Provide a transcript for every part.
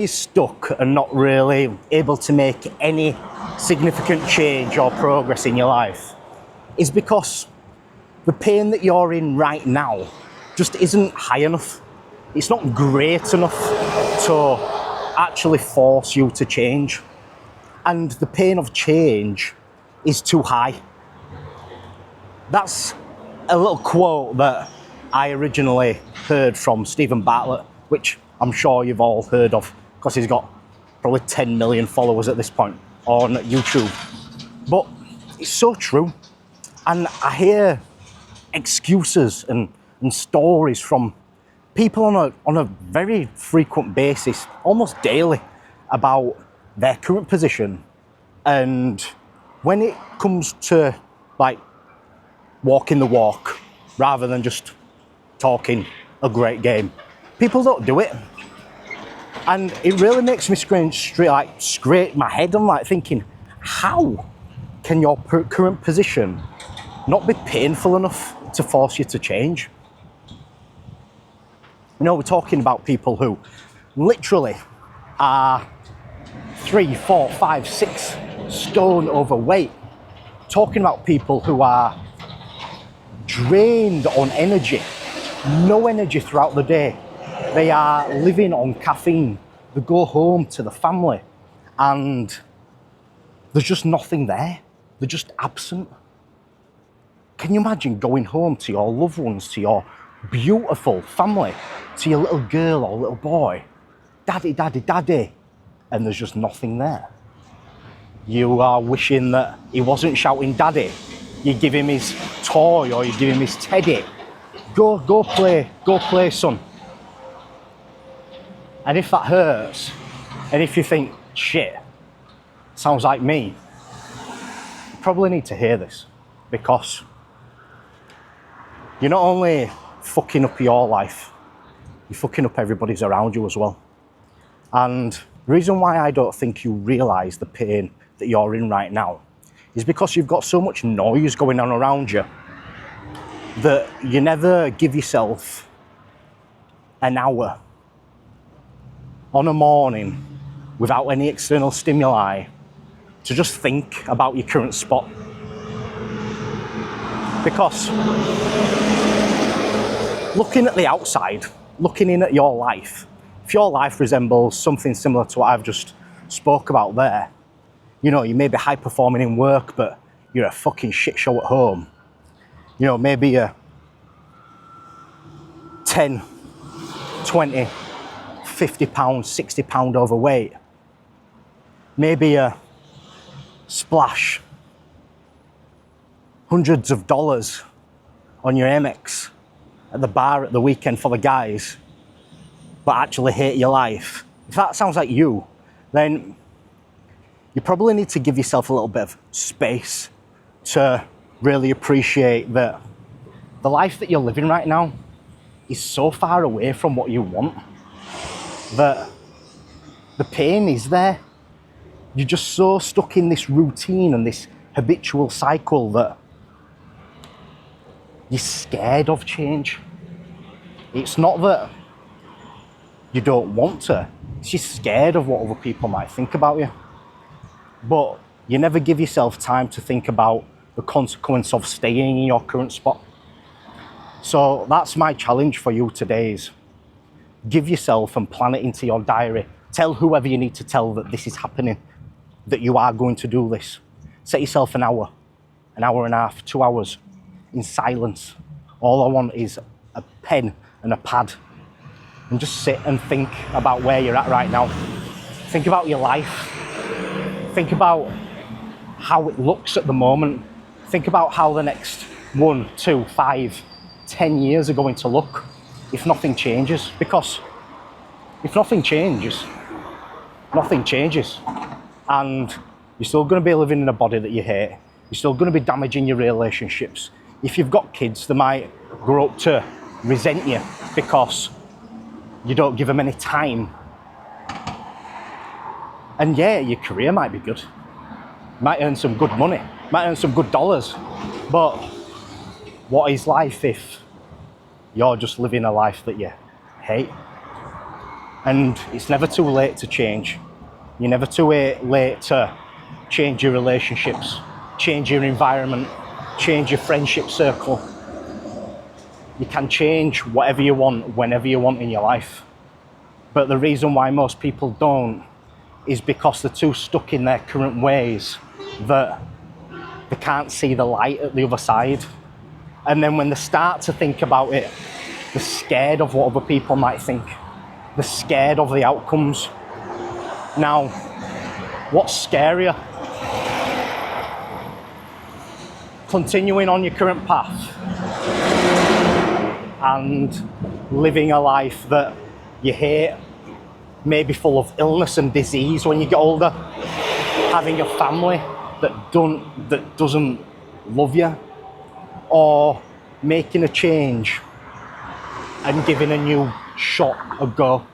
You're stuck and not really able to make any significant change or progress in your life is because the pain that you're in right now just isn't high enough. It's not great enough to actually force you to change. And the pain of change is too high. That's a little quote that I originally heard from Stephen Bartlett, which I'm sure you've all heard of because he's got probably 10 million followers at this point on YouTube. But it's so true. And I hear excuses and stories from people on a very frequent basis, almost daily, about their current position. And when it comes to like walking the walk rather than just talking a great game, people don't do it. And it really makes me scrape my head. I'm like thinking, how can your current position not be painful enough to force you to change? You know, we're talking about people who literally are 3, 4, 5, 6 stone overweight. Talking about people who are drained on energy, no energy throughout the day. They are living on caffeine. They go home to the family and there's just nothing there. They're just absent. Can you imagine going home to your loved ones, to your beautiful family, to your little girl or little boy, daddy, daddy, daddy, and there's just nothing there? You are wishing that he wasn't shouting daddy. You give him his toy or you give him his teddy. Go play, son. And if that hurts, and if you think, shit, sounds like me, you probably need to hear this, because you're not only fucking up your life, you're fucking up everybody's around you as well. And the reason why I don't think you realise the pain that you're in right now is because you've got so much noise going on around you that you never give yourself an hour on a morning without any external stimuli to just think about your current spot. Because looking at the outside, looking in at your life, if your life resembles something similar to what I've just spoke about there, you know, you may be high performing in work, but you're a fucking shit show at home. You know, maybe you're 10, 20, 50 pounds, 60 pound overweight. Maybe you splash hundreds of dollars on your Amex at the bar at the weekend for the guys, but actually hate your life. If that sounds like you, then you probably need to give yourself a little bit of space to really appreciate that the life that you're living right now is so far away from what you want that the pain is there. You're just so stuck in this routine and this habitual cycle that you're scared of change. It's not that you don't want to, it's just scared of what other people might think about you. But you never give yourself time to think about the consequence of staying in your current spot. So that's my challenge for you today, is give yourself and plan it into your diary. Tell whoever you need to tell that this is happening, that you are going to do this. Set yourself an hour and a half, 2 hours in silence. All I want is a pen and a pad, and just sit and think about where you're at right now. Think about your life. Think about how it looks at the moment. Think about how the next 1, 2, 5, 10 years are going to look if nothing changes. Because if nothing changes, nothing changes. And you're still going to be living in a body that you hate. You're still going to be damaging your relationships. If you've got kids, they might grow up to resent you because you don't give them any time. And yeah, your career might be good. You might earn some good money, might earn some good dollars. But what is life if you're just living a life that you hate? And it's never too late to change. You're never too late to change your relationships, change your environment, change your friendship circle. You can change whatever you want, whenever you want in your life. But the reason why most people don't is because they're too stuck in their current ways that they can't see the light at the other side. And then when they start to think about it, they're scared of what other people might think. They're scared of the outcomes. Now, what's scarier? Continuing on your current path and living a life that you hate, maybe full of illness and disease when you get older, having a family that doesn't love you, or making a change and giving a new shot a go.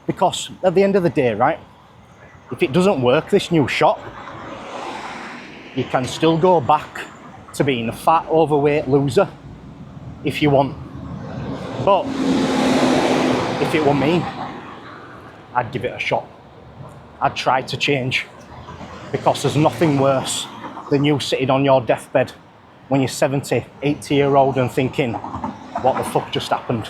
Because at the end of the day, right, if it doesn't work, this new shot, you can still go back to being a fat, overweight loser if you want. But if it were me, I'd give it a shot. I'd try to change, because there's nothing worse than you sitting on your deathbed when you're 70, 80-year-old and thinking, what the fuck just happened?